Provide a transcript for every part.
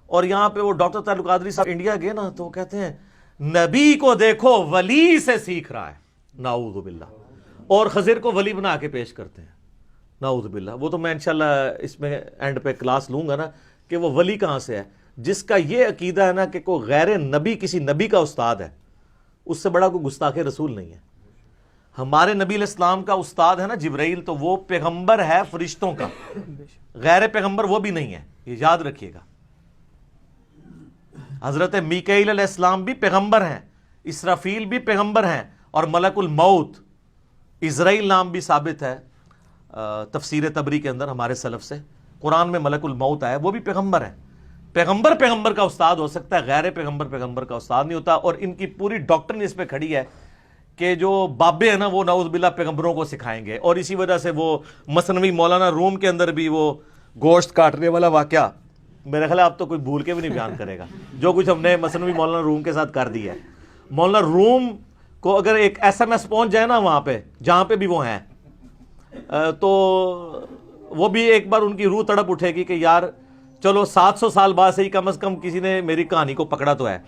اور یہاں پہ وہ ڈاکٹر طارق القادری صاحب انڈیا گئے نا تو کہتے ہیں نبی کو دیکھو ولی سے سیکھ رہا ہے، نعوذ باللہ، اور خضر کو ولی بنا کے پیش کرتے ہیں، نعوذ باللہ۔ وہ تو میں انشاءاللہ اس میں اینڈ پہ کلاس لوں گا نا کہ وہ ولی کہاں سے ہے۔ جس کا یہ عقیدہ ہے نا کہ کوئی غیر نبی کسی نبی کا استاد ہے، اس سے بڑا کوئی گستاخ رسول نہیں ہے۔ ہمارے نبی علیہ السلام کا استاد ہے نا جبرائیل، تو وہ پیغمبر ہے فرشتوں کا، غیر پیغمبر وہ بھی نہیں ہے، یہ یاد رکھیے گا۔ حضرت میکائیل علیہ السلام بھی پیغمبر ہیں، اسرافیل بھی پیغمبر ہیں، اور ملک الموت عزرائیل نام بھی ثابت ہے تفسیر تبری کے اندر ہمارے سلف سے، قرآن میں ملک الموت آیا، وہ بھی پیغمبر ہے۔ پیغمبر کا استاد ہو سکتا ہے، غیر پیغمبر کا استاد نہیں ہوتا۔ اور ان کی پوری ڈاکٹرن اس پہ کھڑی ہے کہ جو بابے ہیں نا وہ نعوذ باللہ پیغمبروں کو سکھائیں گے، اور اسی وجہ سے وہ مثنوی مولانا روم کے اندر بھی وہ گوشت کاٹنے والا واقعہ میرے خیال اب تو کوئی بھول کے بھی نہیں بیان کرے گا، جو کچھ ہم نے مثنوی مولانا روم کے ساتھ کر دیا ہے۔ مولانا روم کو اگر ایک SMS پہنچ جائے نا وہاں پہ جہاں پہ بھی وہ ہیں، تو وہ بھی ایک بار ان کی روح تڑپ اٹھے گی کہ یار چلو 700 سال بعد سے ہی کم از کم کسی نے میری کہانی کو پکڑا تو ہے،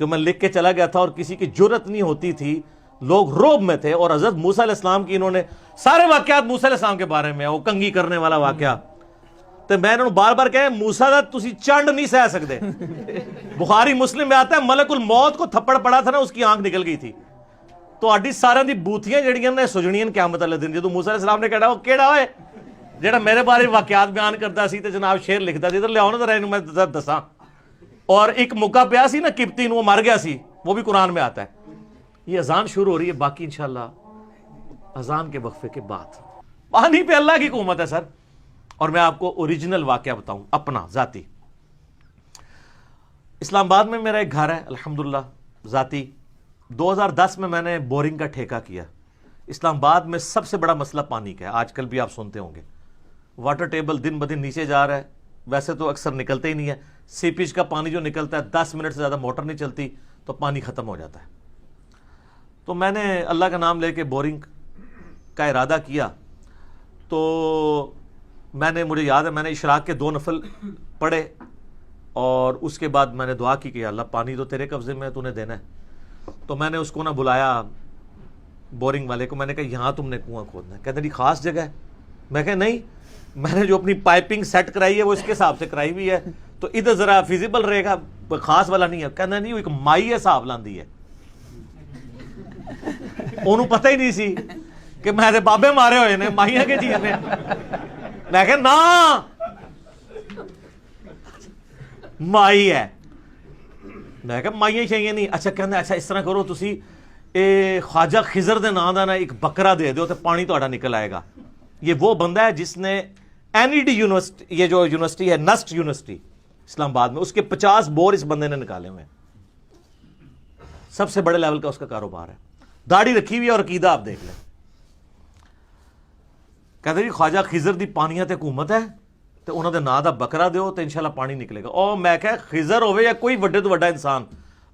جو میں لکھ کے چلا گیا تھا اور کسی کی جرت نہیں ہوتی تھی، لوگ روب میں تھے۔ اور حضرت موسیٰ علیہ السلام کی انہوں نے سارے واقعات موسیٰ علیہ السلام کے بارے میں، وہ کنگھی کرنے والا واقعہ، تو میں انہوں نے بار بار کہا موسیٰ دا تسی چنڈ نہیں سہ سکتے۔ بخاری مسلم میں آتا ہے ملک الموت کو تھپڑ پڑا تھا نا، اس کی آنکھ نکل گئی تھی۔ تو اڈی سارے دی بوتھیاں جڑیاں نے سجنیاں قیامت والے دن، جدوں موسیٰ علیہ السلام نے کہا وہ کیڑا ہوئے جڑا میرے بارے واقعات بیان کرتا سی تے جناب شعر لکھتا سی، ادھر لے آؤ نا ذرا اینوں میں دساں۔ اور ایک موقع پیا سی نا قبطی نو، وہ مر گیا سی، وہ بھی قرآن میں آتا ہے۔ یہ اذان شروع ہو رہی ہے، باقی انشاءاللہ اذان کے وقفے کے بعد۔ پانی پہ اللہ کی حکومت ہے سر۔ اور میں آپ کو اوریجنل واقعہ بتاؤں اپنا ذاتی۔ اسلام آباد میں میرا ایک گھر ہے الحمدللہ ذاتی۔ 2010 میں نے بورنگ کا ٹھیکہ کیا۔ اسلام آباد میں سب سے بڑا مسئلہ پانی کا ہے، آج کل بھی آپ سنتے ہوں گے، واٹر ٹیبل دن بدن نیچے جا رہا ہے، ویسے تو اکثر نکلتے ہی نہیں ہے، سیپیج کا پانی جو نکلتا ہے 10 منٹ سے زیادہ موٹر نہیں چلتی تو پانی ختم ہو جاتا ہے۔ تو میں نے اللہ کا نام لے کے بورنگ کا ارادہ کیا، تو مجھے یاد ہے میں نے اشراق کے 2 نفل پڑھے، اور اس کے بعد میں نے دعا کی کہ اللہ پانی تو تیرے قبضے میں ہے، تو نے دینا ہے۔ تو میں نے اس کو نہ بلایا بورنگ والے کو، میں نے کہا یہاں تم نے کنواں کھودنا ہے۔ کہتے جی خاص جگہ ہے؟ میں کہا نہیں، میں نے جو اپنی پائپنگ سیٹ کرائی ہے وہ اس کے حساب سے کرائی ہوئی ہے، تو ادھر ذرا فیزیبل رہے گا، خاص والا نہیں ہے۔ کہنا نہیں، وہ ایک مائی حساب لاندی ہے، انہوں پتہ ہی نہیں سی کہ میں دے بابے مارے ہوئے نے مائیاں کے چیز نے۔ میں کہا نا مائی ہے، میں کہا مائیاں شائیاں نہیں۔ اچھا کہنا اچھا اس طرح کرو تسی اے خواجہ خضر دے نام دا نا ایک بکرا دے دیو تے پانی تہاڈا نکل آئے گا۔ یہ وہ بندہ ہے جس نے NED یونیورسٹی، یہ جو یونیورسٹی ہے نسٹ یونیورسٹی اسلام آباد میں، اس کے 50 بور اس بندے نے نکالے ہوئے ہیں، سب سے بڑے لیول کا اس کا کاروبار ہے، داڑھی رکھی ہوئی ہے اور عقیدہ آپ دیکھ لیں۔ کہتے جی خواجہ خضر دی پانیاں تے حکومت ہے، تو انہوں دے نا دا بکرا دیو تو انشاءاللہ پانی نکلے گا۔ او میں کہا خضر ہوئے یا کوئی وڈے تو وڈا انسان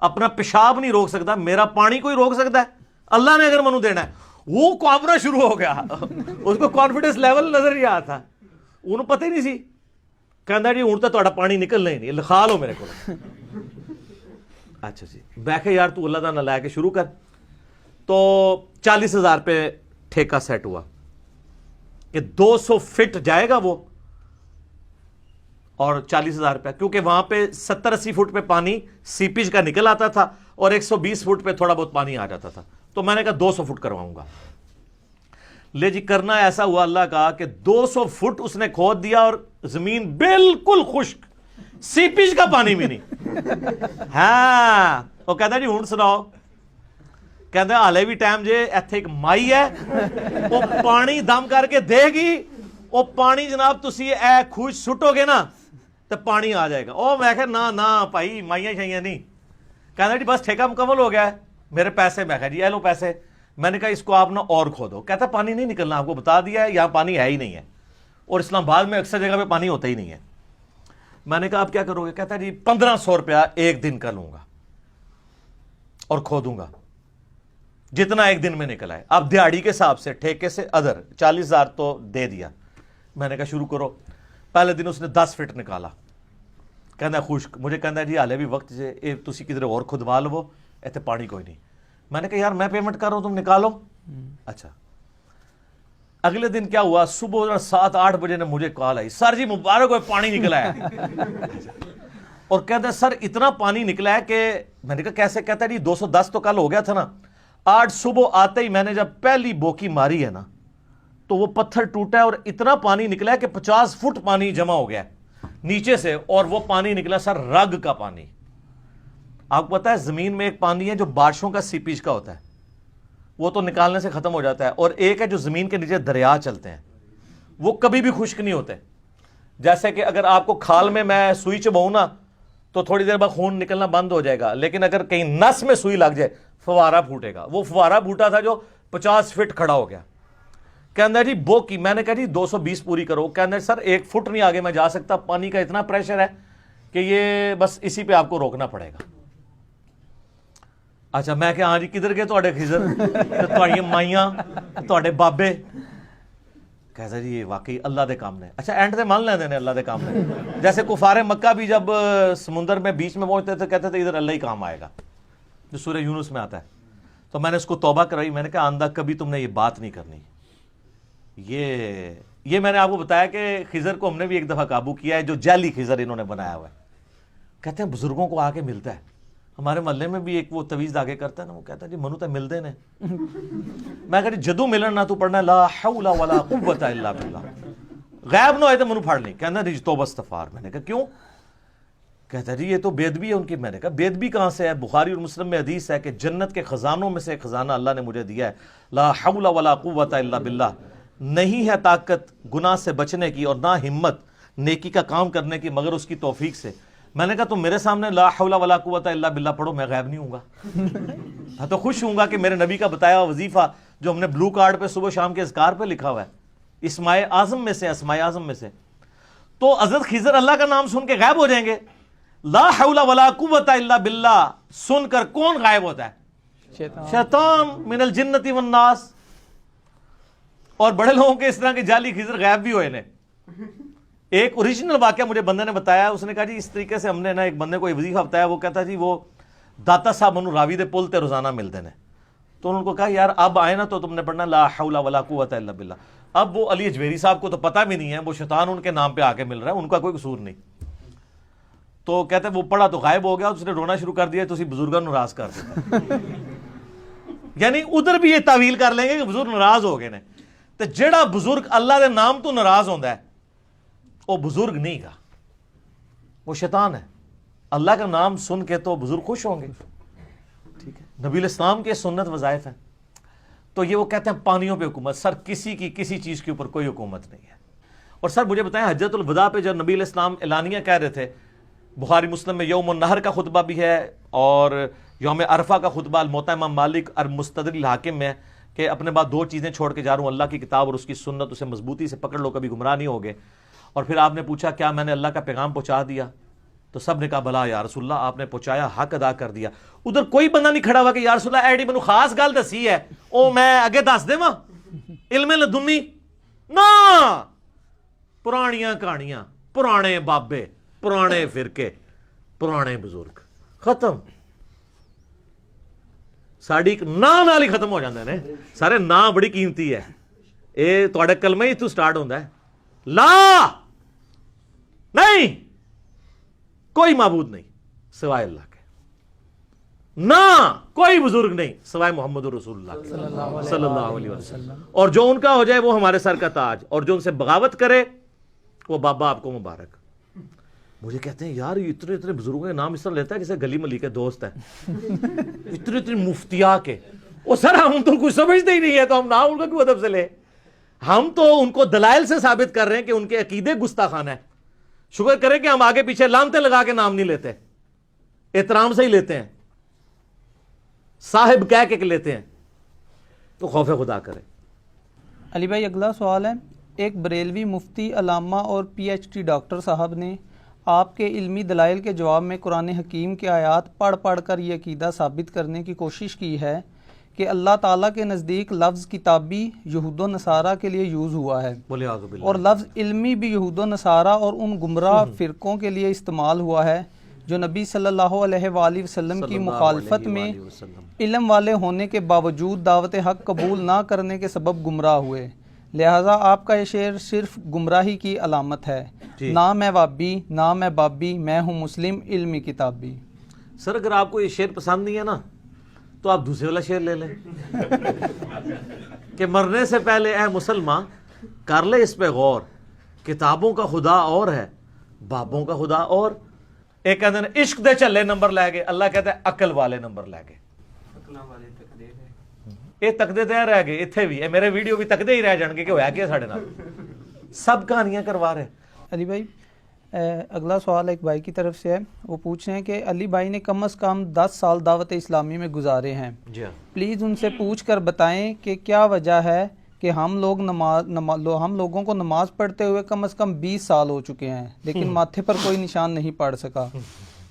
اپنا پیشاب نہیں روک سکتا، میرا پانی کوئی روک سکتا ہے؟ اللہ نے اگر منو دینا ہے۔ وہ کامنا شروع ہو گیا، اس کو کانفیڈنس لیول نظر ہی آیا تھا، انہوں پتہ ہی نہیں سی۔ کہندا جی ہوں تو تہاڈا پانی نکلنا ہی نہیں، لکھا لو میرے کو۔ اچھا جی، میں کہا یار تو اللہ دا نہ لے کے شروع کر۔ تو 40,000 پہ ٹھیکہ سیٹ ہوا کہ 200 فٹ جائے گا وہ، اور 40,000 روپیہ، کیونکہ وہاں پہ 70-80 فٹ پہ پانی سیپیج کا نکل آتا تھا اور 120 فٹ پہ تھوڑا بہت پانی آ جاتا تھا، تو میں نے کہا 200 فٹ کرواؤں گا۔ لے جی کرنا ایسا ہوا اللہ کا کہ 200 فٹ اس نے کھود دیا اور زمین بالکل خشک، سیپیج کا پانی بھی نہیں۔ ہاں وہ کہتا جی ہوں سناؤ، کہتا ہالے بھی ٹائم جے ایتھے ایک مائی ہے وہ پانی دم کر کے دے گی، وہ پانی جناب تسی اے خوش سٹو گے نا تو پانی آ جائے گا۔ او میں کہا نا نا بھائی مائیاں شائیاں نہیں۔ کہتا جی بس ٹھیکہ مکمل ہو گیا ہے، میرے پیسے۔ میں کہا جی اے لو پیسے۔ میں نے کہا اس کو آپ نا اور کھودو۔ کہتا پانی نہیں نکلنا، آپ کو بتا دیا ہے یہاں پانی ہے ہی نہیں ہے، اور اسلام آباد میں اکثر جگہ پہ پانی ہوتا ہی نہیں ہے۔ میں نے کہا آپ کیا کرو گے؟ کہتا جی 1500 روپیہ ایک دن کا لوں گا اور کھودوں گا جتنا ایک دن میں نکل آئے۔ اب دیہڑی کے حساب سے ٹھیکے سے ادھر 40,000 تو دے دیا۔ میں نے کہا شروع کرو۔ پہلے دن اس نے 10 فٹ نکالا، کہنا خشک. مجھے کہنا جی حالے بھی وقت سے تسی کدھر اور کھدوا لو, ایتھے پانی کوئی نہیں. میں نے کہا یار میں پیمنٹ کر رہا ہوں تم نکالو. اچھا اگلے دن کیا ہوا, صبح 7-8 بجے نے مجھے کال آئی, سر جی مبارک ہو پانی نکلا ہے. اور کہتے ہیں سر اتنا پانی نکلا ہے کہ میں نے کہا کیسے؟ کہتا ہے جی 210 تو کل ہو گیا تھا نا, آج صبح آتے ہی میں نے جب پہلی بوکی ماری ہے نا تو وہ پتھر ٹوٹا ہے اور اتنا پانی نکلا ہے کہ 50 فٹ پانی جمع ہو گیا نیچے سے, اور وہ پانی نکلا سر رگ کا پانی. آپ کو پتا ہے زمین میں ایک پانی ہے جو بارشوں کا سیپیج کا ہوتا ہے, وہ تو نکالنے سے ختم ہو جاتا ہے, اور ایک ہے جو زمین کے نیچے دریا چلتے ہیں, وہ کبھی بھی خشک نہیں ہوتے. جیسے کہ اگر آپ کو کھال میں سوئی چباؤں نا تو تھوڑی دیر بعد خون نکلنا بند ہو جائے گا, لیکن اگر کہیں نس میں سوئی لگ جائے فوارہ پھوٹے گا. وہ فوارہ پھوٹا تھا جو 50 فٹ کھڑا ہو گیا. کہنا جی بو کی, میں نے کہا جی 220 پوری کرو. کہنا سر 1 فٹ نہیں آگے میں جا سکتا, پانی کا اتنا پریشر ہے کہ یہ بس اسی پہ آپ کو روکنا پڑے گا. اچھا میں کہ ہاں جی کدھر گئے تھوڑے خضر, تھوڑی مائیاں, تھوڑے بابے؟ کہتا جی یہ واقعی اللہ دے کام نے. اچھا اینڈ دے مان لیندے نے اللہ دے کام نے. جیسے کفار مکہ بھی جب سمندر میں بیچ میں پہنچتے تھے کہتے تھے ادھر اللہ ہی کام آئے گا, جو سورہ یونس میں آتا ہے. تو میں نے اس کو توبہ کرائی, میں نے کہا آندہ کبھی تم نے یہ بات نہیں کرنی. یہ میں نے آپ کو بتایا کہ خضر کو ہم نے بھی ایک دفعہ قابو کیا ہے, جو جعلی خضر انہوں نے بنایا ہوا ہے. کہتے ہیں بزرگوں کو آ کے ملتا ہے. ہمارے محلے میں بھی ایک وہ تویز آگے کرتا ہے نا, وہ کہتا ہے جی منو تے ملدے نے. میں کہا جی جدو ملن نہ تو پڑھنا لا حول ولا قوت الا باللہ, غائب نہ ہوئے تو منو پڑھ لیں. کہنا جی توبہ استغفار. میں نے کہا بکیوں؟ کہتا جی یہ تو بے ادبی ہے ان کی. میں نے کہا بے ادبی کہاں سے ہے؟ بخاری اور مسلم میں حدیث ہے کہ جنت کے خزانوں میں سے ایک خزانہ اللہ نے مجھے دیا ہے, لا حول ولا قوت الا باللہ. نہیں ہے طاقت گناہ سے بچنے کی اور نہ ہمت نیکی کا کام کرنے کی مگر اس کی توفیق سے. میں نے کہا تم میرے سامنے لا حول ولا قوت الا باللہ پڑھو, میں غائب نہیں ہوں گا. میں تو خوش ہوں گا کہ میرے نبی کا بتایا ہوا وظیفہ جو ہم نے بلو کارڈ پہ صبح شام کے اذکار پہ لکھا ہوا ہے, اسماء اعظم میں سے, اسماء اعظم میں سے. تو حضرت خضر اللہ کا نام سن کے غائب ہو جائیں گے. لا حول ولا قوت الا باللہ سن کر کون غائب ہوتا ہے؟ شیطان من الجنت والناس. اور بڑے لوگوں کے اس طرح کے جعلی خضر غائب بھی ہوئے نے. ایک اوریجنل واقعہ مجھے بندے نے بتایا, اس نے کہا جی اس طریقے سے ہم نے نا ایک بندے کو وظیفہ بتایا, وہ کہتا جی وہ داتا صاحب منو راوی دے پل تے روزانہ ملتے ہیں. تو انہوں کو کہا یار اب آئے نا تو تم نے پڑھنا لا حول ولا قوت الا باللہ. اب وہ علی اجویری صاحب کو تو پتہ بھی نہیں ہے, وہ شیطان ان کے نام پہ آ کے مل رہا ہے, ان کا کوئی قصور نہیں. تو کہتے ہیں وہ پڑھا تو غائب ہو گیا, اس نے رونا شروع کر دیا, تو اسی بزرگوں ناراض کر دیا. یعنی ادھر بھی یہ تعویل کر لیں گے کہ بزرگ ناراض ہو گئے نے. تو جڑا بزرگ اللہ دے نام تو ناراض ہوندا ہے وہ بزرگ نہیں گا, وہ شیطان ہے. اللہ کا نام سن کے تو بزرگ خوش ہوں گے. ٹھیک ہے, نبی الاسلام کے سنت وظائف ہیں. تو یہ وہ کہتے ہیں پانیوں پہ حکومت. سر کسی چیز کے اوپر کوئی حکومت نہیں ہے. اور سر مجھے بتائیں حجۃ الوداع پہ جب نبی الاسلام اعلانیہ کہہ رہے تھے, بخاری مسلم میں یوم النہر کا خطبہ بھی ہے اور یوم عرفہ کا خطبہ الموطا امام مالک اور مستدرک الحاکم میں, کہ اپنے بعد 2 چیزیں چھوڑ کے جا رہا ہوں, اللہ کی کتاب اور اس کی سنت, اسے مضبوطی سے پکڑ لو کبھی گمراہ نہیں ہوگے. اور پھر آپ نے پوچھا کیا میں نے اللہ کا پیغام پہنچا دیا؟ تو سب نے کہا بلا یا رسول اللہ, آپ نے پہنچایا, حق ادا کر دیا. ادھر کوئی بندہ نہیں کھڑا ہوا کہ یا رسول اللہ ایڈی مینوں خاص گل دسی ہے او میں اگے دس دیواں علم لدنی نا. پرانیاں کہانیاں, پرانے بابے, پرانے فرقے, پرانے بزرگ, ختم. ساڈی نام نال ہی ختم ہو جاندے نے سارے. نام بڑی قیمتی ہے, اے تہاڈا کلمہ ہی تو سٹارٹ ہوندا ہے. لا نہیں, کوئی معبود نہیں سوائے اللہ کے, نہ کوئی بزرگ نہیں سوائے محمد رسول اللہ صلی اللہ علیہ وسلم. اور جو ان کا ہو جائے وہ ہمارے سر کا تاج, اور جو ان سے بغاوت کرے وہ بابا آپ کو مبارک. مجھے کہتے ہیں یار اتنے اتنے بزرگوں کے نام اس طرح لیتا ہے جیسے گلی ملی کے دوست ہے. اتنے اتنے مفتیا کے, وہ سر ہم تو کچھ سمجھتے ہی نہیں ہے, تو ہم نام ان کا کیوں ادب سے لے؟ ہم تو ان کو دلائل سے ثابت کر رہے ہیں کہ ان کے عقیدے گستاخانہ ہے. شکر کریں کہ ہم آگے پیچھے لامتے لگا کے نام نہیں لیتے, احترام سے ہی لیتے ہیں, صاحب کہہ کے لیتے ہیں. تو خوف خدا کرے. علی بھائی اگلا سوال ہے, ایک بریلوی مفتی علامہ اور پی ایچ ڈی ڈاکٹر صاحب نے آپ کے علمی دلائل کے جواب میں قرآن حکیم کے آیات پڑھ کر یہ عقیدہ ثابت کرنے کی کوشش کی ہے کہ اللہ تعالیٰ کے نزدیک لفظ کتابی یہود و نصارہ کے لیے یوز ہوا ہے بولے اعوذ باللہ، اور لفظ علمی بھی یہود و نصارہ اور ان گمراہ فرقوں کے لیے استعمال ہوا ہے جو نبی صلی اللہ علیہ وآلہ وسلم کی مخالفت میں علم والے ہونے کے باوجود دعوت حق قبول نہ کرنے کے سبب گمراہ ہوئے، لہٰذا آپ کا یہ شعر صرف گمراہی کی علامت ہے، نہ میں وابی نہ میں بابی، میں ہوں مسلم علمی کتابی۔ سر اگر آپ کو یہ شعر پسند نہیں ہے نا تو آپ دوسرے والا شعر لے لیں کہ مرنے سے پہلے اے مسلمان کر لے اس پہ غور، کتابوں کا خدا اور ہے بابوں کا خدا اور۔ ایک کہتے ہیں عشق دے چلے نمبر لے گئے، اللہ کہتا ہے عقل والے نمبر لے گئے، یہ تکدے تے رہ گئے، اتھے بھی میرے ویڈیو بھی تکدے ہی رہ جان گے کہ ہویا کیا ساڑھے نال، سب کہانیاں کروا رہے۔ علی بھائی اگلا سوال ایک بھائی کی طرف سے ہے، وہ پوچھ رہے ہیں کہ علی بھائی نے کم از کم 10 سال دعوت اسلامی میں گزارے ہیں، پلیز ان سے پوچھ کر بتائیں کہ کیا وجہ ہے کہ ہم لوگوں کو نماز پڑھتے ہوئے کم از کم 20 سال ہو چکے ہیں لیکن ماتھے پر کوئی نشان نہیں پڑ سکا،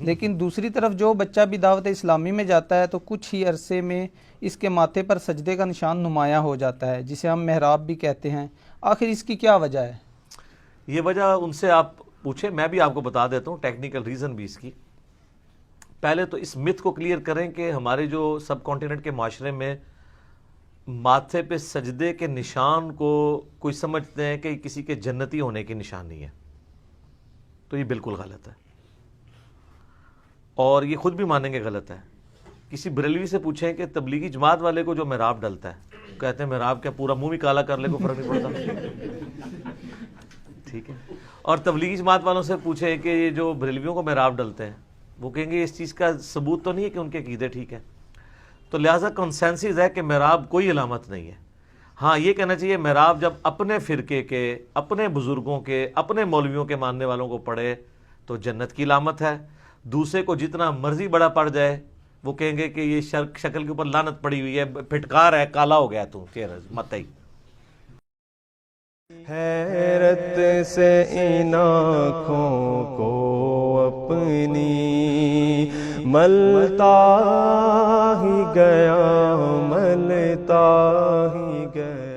لیکن دوسری طرف جو بچہ بھی دعوت اسلامی میں جاتا ہے تو کچھ ہی عرصے میں اس کے ماتھے پر سجدے کا نشان نمایاں ہو جاتا ہے جسے ہم محراب بھی کہتے ہیں، آخر اس کی کیا وجہ ہے؟ یہ وجہ ان سے آپ پوچھیں، میں بھی آپ کو بتا دیتا ہوں ٹیکنیکل ریزن بھی اس کی۔ پہلے تو اس مت کو کلیئر کریں کہ ہمارے جو سب کانٹیننٹ کے معاشرے میں ماتھے پہ سجدے کے نشان کو کوئی سمجھتے ہیں کہ کسی کے جنتی ہونے کی نشانی ہے، تو یہ بالکل غلط ہے اور یہ خود بھی مانیں گے غلط ہے۔ کسی بریلوی سے پوچھیں کہ تبلیغی جماعت والے کو جو محراب ڈلتا ہے، کہتے ہیں محراب کیا پورا منہ بھی کالا کر لے کوئی فرق نہیں پڑتا، ٹھیک ہے۔ اور تبلیغی جماعت والوں سے پوچھیں کہ یہ جو بریلویوں کو محراب ڈلتے ہیں، وہ کہیں گے اس چیز کا ثبوت تو نہیں ہے کہ ان کے عقیدے ٹھیک ہے، تو لہٰذا کنسنسس ہے کہ محراب کوئی علامت نہیں ہے۔ ہاں یہ کہنا چاہیے محراب جب اپنے فرقے کے، اپنے بزرگوں کے، اپنے مولویوں کے ماننے والوں کو پڑھے تو جنت کی علامت ہے، دوسرے کو جتنا مرضی بڑا پڑ جائے وہ کہیں گے کہ یہ شکل کے اوپر لعنت پڑی ہوئی ہے، پھٹکار ہے، کالا ہو گیا تو چہرہ مت ہی۔ حیرت سے ان آنکھوں کو اپنی ملتا ہی گیا، ملتا ہی گیا۔